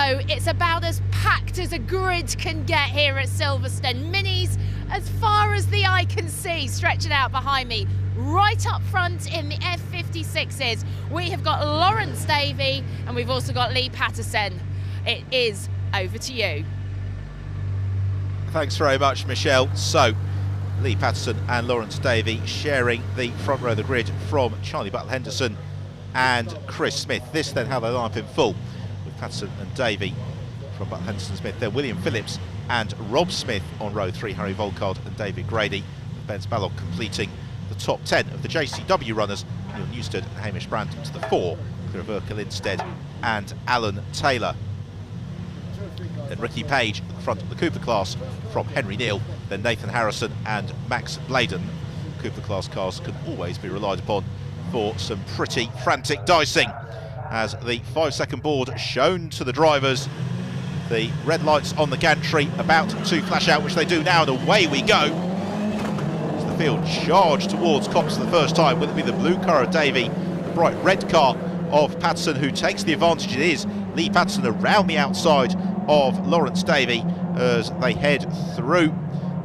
go. It's about as packed as a grid can get here at Silverstone. Minis as far as the eye can see, stretching out behind me. Right up front in the F56s, we have got Lawrence Davey and we've also got Lee Patterson. It is over to you. Thanks very much, Michelle. So, Lee Patterson and Lawrence Davey sharing the front row of the grid from Charlie Butler-Henderson and Chris Smith. This then how they line up in full, with Patterson and Davey from Butler-Henderson Smith. Then William Phillips and Rob Smith on row 3, Harry Volkard and David Grady. Ben Spallock completing the top 10 of the JCW runners. Neil Newstead and Hamish Brandon to the 4, clear of Urkel Lindstedt and Alan Taylor. Then Ricky Page at the front of the Cooper class from Henry Neal, then Nathan Harrison and Max Bladen. Cooper class cars can always be relied upon for some pretty frantic dicing, as the 5-second board shown to the drivers. The red lights on the gantry about to flash out, which they do now, and away we go. As the field charged towards Copse for the first time. Will it be the blue car of Davey, the bright red car of Patterson who takes the advantage? It is Lee Patterson around the outside of Lawrence Davey as they head through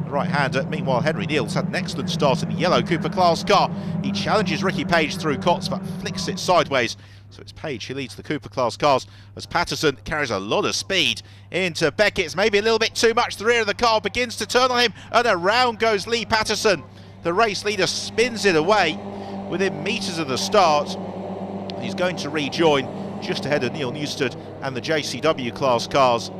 the right-hander. Meanwhile, Henry Neal's had an excellent start in the yellow Cooper class car. He challenges Ricky Page through Copse but flicks it sideways. So it's Page who leads the Cooper class cars as Patterson carries a lot of speed into Beckett's. Maybe a little bit too much. The rear of the car begins to turn on him and around goes Lee Patterson. The race leader spins it away within metres of the start. He's going to rejoin just ahead of Neil Newstead and the JCW class cars,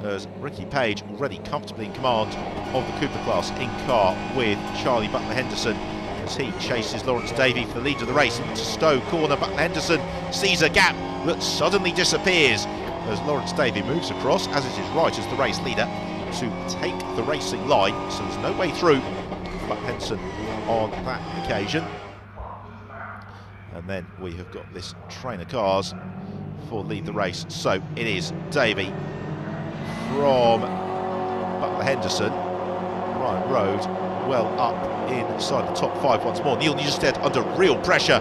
as Ricky Page already comfortably in command of the Cooper class in car with Charlie Butler-Henderson as he chases Lawrence Davey for the lead of the race into Stowe corner. Butler-Henderson sees a gap that suddenly disappears as Lawrence Davey moves across, as is his right as the race leader, to take the racing line. So there's no way through Butler-Henderson on that occasion. And then we have got this train of cars for lead the race. So it is Davey from Butler-Henderson, Ryan Road, well up inside the top 5 once more. Neil Newstead under real pressure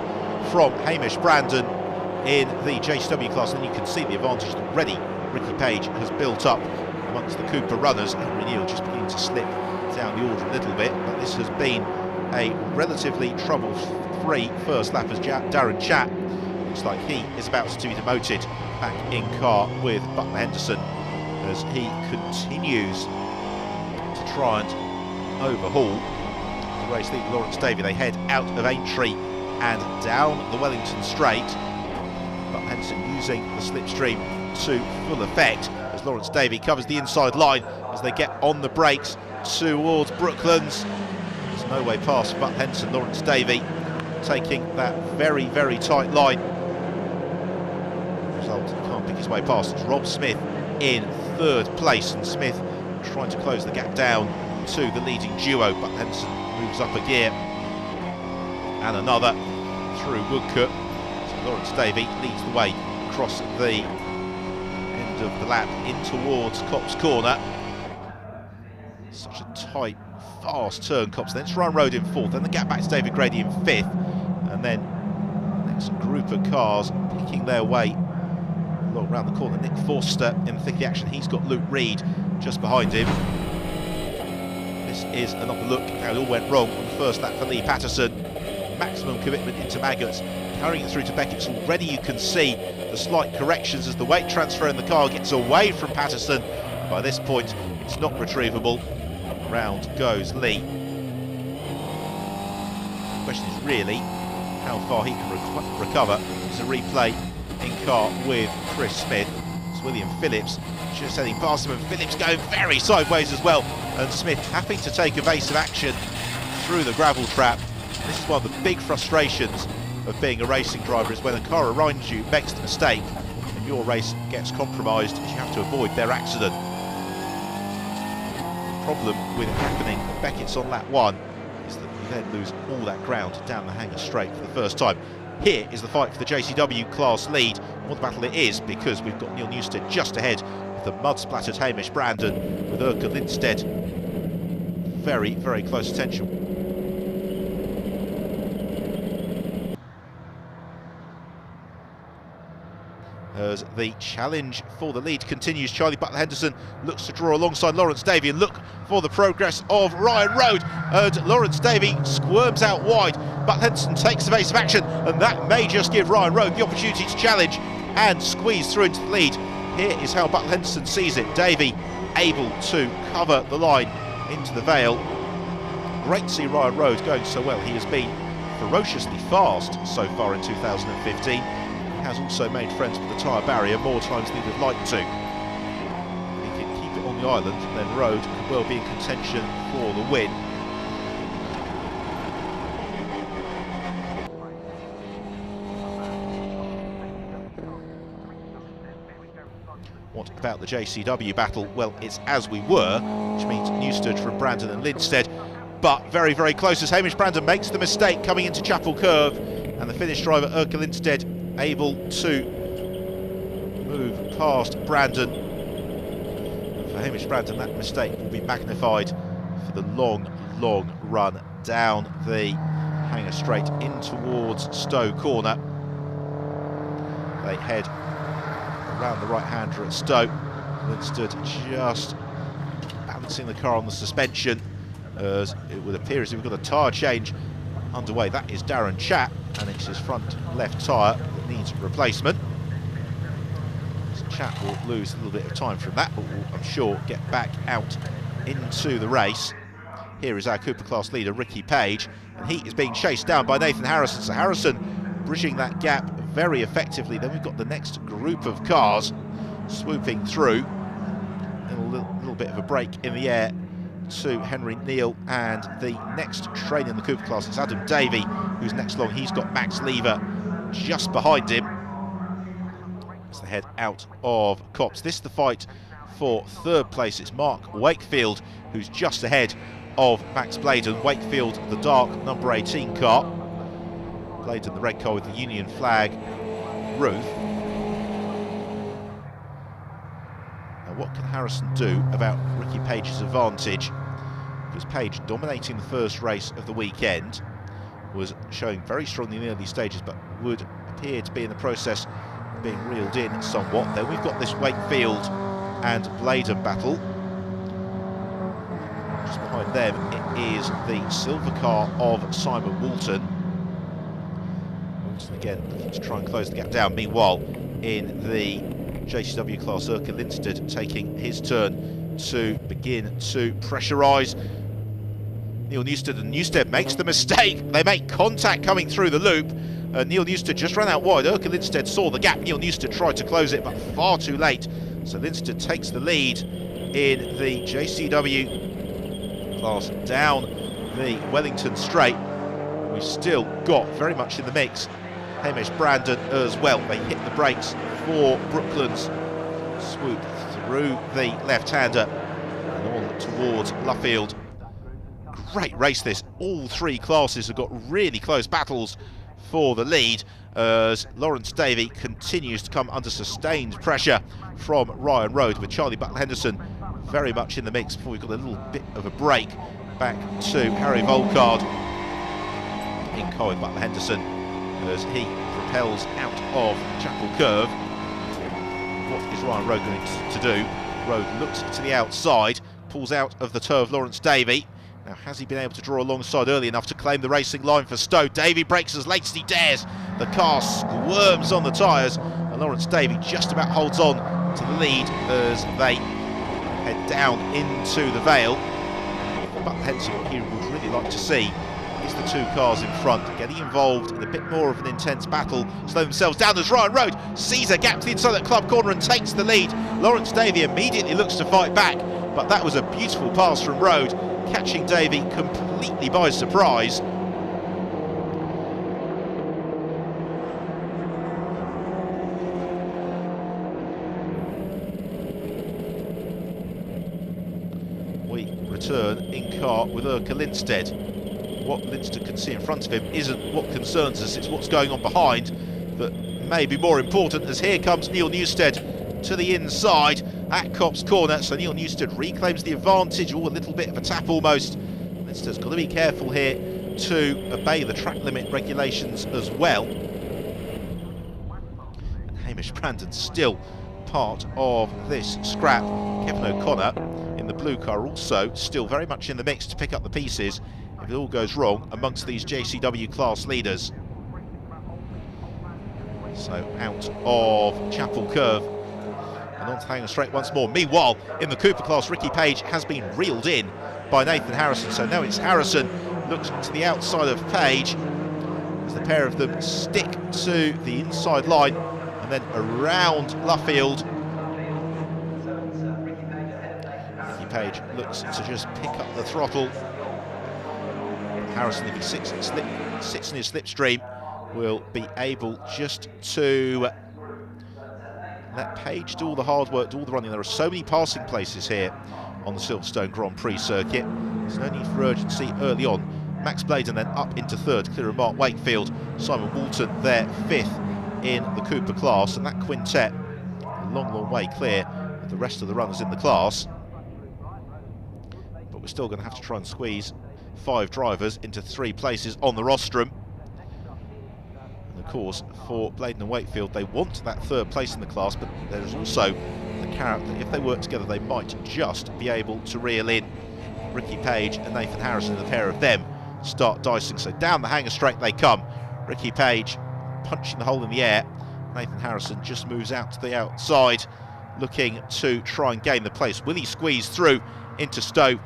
from Hamish Brandon in the JCW class. And then you can see the advantage that already Ricky Page has built up amongst the Cooper runners. Henry Neal just beginning to slip down the order a little bit, but this has been a relatively trouble-free first lap as Darren Chat looks like he is about to be demoted back in car with Butler-Henderson as he continues to try and overhaul the race leader Lawrence Davey. They head out of Aintree and down the Wellington Straight. Butler-Henderson using the slipstream to full effect as Lawrence Davey covers the inside line as they get on the brakes towards Brooklands. There's no way past for Butler-Henderson. Lawrence Davey taking that very, very tight line. The result, he can't pick his way past. It's Rob Smith in third place, and Smith trying to close the gap down to the leading duo. Butler-Henderson moves up a gear and another through Woodcote. So Lawrence Davey leads the way across the end of the lap in towards Copse corner. Such a tight, fast turn, Copse. Then it's Ryan Road in fourth, then the gap back to David Grady in fifth, and then the next group of cars picking their way along around the corner. Nick Forster in the thick of the action. He's got Luke Reed just behind him. This is another look at how it all went wrong on the first lap for Lee Patterson. Maximum commitment into Maggots, carrying it through to Beckett's. Already you can see the slight corrections as the weight transfer in the car gets away from Patterson. By this point, it's not retrievable. Round goes Lee. The question is really how far he can recover. There's a replay in car with Chris Smith. It's William Phillips just heading past him, and Phillips going very sideways as well. And Smith having to take evasive action through the gravel trap. This is one of the big frustrations of being a racing driver, is when a car around you makes the mistake and your race gets compromised, as you have to avoid their accident. Problem with it happening at Beckett's on lap 1 is that you then lose all that ground down the hanger straight for the first time. Here is the fight for the JCW class lead. What the battle it is, because we've got Neil Newstead just ahead with the mud-splattered Hamish Brandon, with Urkel Lindstedt very, very close attention. As the challenge for the lead continues, Charlie Butler-Henderson looks to draw alongside Lawrence Davey and look for the progress of Ryan Rode. And Lawrence Davey squirms out wide. Butler-Henderson takes evasive action, and that may just give Ryan Rode the opportunity to challenge and squeeze through into the lead. Here is how Butler-Henderson sees it. Davey able to cover the line into the Vale. Great to see Ryan Rode going so well. He has been ferociously fast so far in 2015. Has also made friends with the tyre barrier more times than he would like to. He can keep it on the island, and then Rode could well be in contention for the win. What about the JCW battle? Well, it's as we were, which means Newstead from Brandon and Linstead, but very, very close as Hamish Brandon makes the mistake coming into Chapel Curve, and the Finnish driver Erkka Linstead able to move past Brandon. For Hamish Brandon, that mistake will be magnified for the long, long run down the hanger straight in towards Stowe Corner. They head around the right-hander at Stowe. Linstead just balancing the car on the suspension, as it would appear as if we've got a tyre change underway. That is Darren Chapp, and it's his front left tyre that needs replacement. So Chapp will lose a little bit of time from that, but will, I'm sure, get back out into the race. Here is our Cooper class leader, Ricky Page, and he is being chased down by Nathan Harrison. So Harrison bridging that gap very effectively. Then we've got the next group of cars swooping through. A little bit of a break in the air to Henry Neal, and the next train in the Cooper class is Adam Davey, who's next along. He's got Max Lever just behind him as they head out of Copse. This is the fight for third place. It's Mark Wakefield who's just ahead of Max Bladen. Wakefield, the dark number 18 car. Bladen, the red car with the Union flag roof. What can Harrison do about Ricky Page's advantage? Because Page, dominating the first race of the weekend, was showing very strongly in the early stages, but would appear to be in the process of being reeled in somewhat. Then we've got this Wakefield and Bladen battle. Just behind them, it is the silver car of Simon Walton. Walton again looking to try and close the gap down. Meanwhile, in the JCW class, Erkka Linstead taking his turn to begin to pressurise Neil Newstead, and Newstead makes the mistake. They make contact coming through the loop. Neil Newstead just ran out wide. Erkka Linstead saw the gap. Neil Newstead tried to close it, but far too late. So Linstead takes the lead in the JCW class down the Wellington Straight. We've still got very much in the mix Hamish Brandon as well. They hit the brakes for Brooklands, swoop through the left-hander and on towards Luffield. Great race this. All three classes have got really close battles for the lead as Lawrence Davey continues to come under sustained pressure from Ryan Rode, with Charlie Butler-Henderson very much in the mix before we've got a little bit of a break back to Harry Volkard in car with Butler-Henderson as he propels out of Chapel Curve. What is Ryan Rode going to do? Rode looks to the outside, pulls out of the toe of Lawrence Davey. Now, has he been able to draw alongside early enough to claim the racing line for Stowe? Davey brakes as late as he dares. The car squirms on the tyres, and Lawrence Davey just about holds on to the lead as they head down into the Vale. But hence what he would really like to see is the two cars in front getting involved in a bit more of an intense battle, slow themselves down as Ryan Rode sees a gap to the inside of that club corner and takes the lead. Lawrence Davey immediately looks to fight back, but that was a beautiful pass from Rode, catching Davey completely by surprise. We return in car with Erkka Linstead. What Linstead can see in front of him isn't what concerns us, it's what's going on behind that may be more important, as here comes Neil Newstead to the inside at Copse Corner. So Neil Newstead reclaims the advantage, a little bit of a tap almost. Linstead's got to be careful here to obey the track limit regulations as well. And Hamish Brandon still part of this scrap. Kevin O'Connor in the blue car also still very much in the mix to pick up the pieces if it all goes wrong amongst these JCW class leaders. So out of Chapel Curve and onto Hanger Straight once more. Meanwhile, in the Cooper class, Ricky Page has been reeled in by Nathan Harrison. So now it's Harrison, looks to the outside of Page as the pair of them stick to the inside line and then around Luffield. Ricky Page looks to just pick up the throttle. Harrison, if he sits in his slipstream, will be able just to let Page do all the hard work, do all the running. There are so many passing places here on the Silverstone Grand Prix circuit. There's no need for urgency early on. Max Bladen then up into third, clear of Mark Wakefield. Simon Walton there fifth in the Cooper class, and that quintet a long, long way clear of the rest of the runners in the class. But we're still going to have to try and squeeze 5 drivers into 3 places on the rostrum. And of course, for Bladen and Wakefield, they want that 3rd place in the class, but there's also the carrot that if they work together, they might just be able to reel in Ricky Page and Nathan Harrison, and the pair of them start dicing. So down the Hanger Straight they come. Ricky Page punching the hole in the air. Nathan Harrison just moves out to the outside, looking to try and gain the place. Will he squeeze through into Stowe?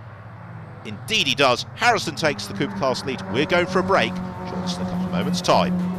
Indeed he does. Harrison takes the Cooper class lead. We're going for a break. Join us in a couple of moments' time.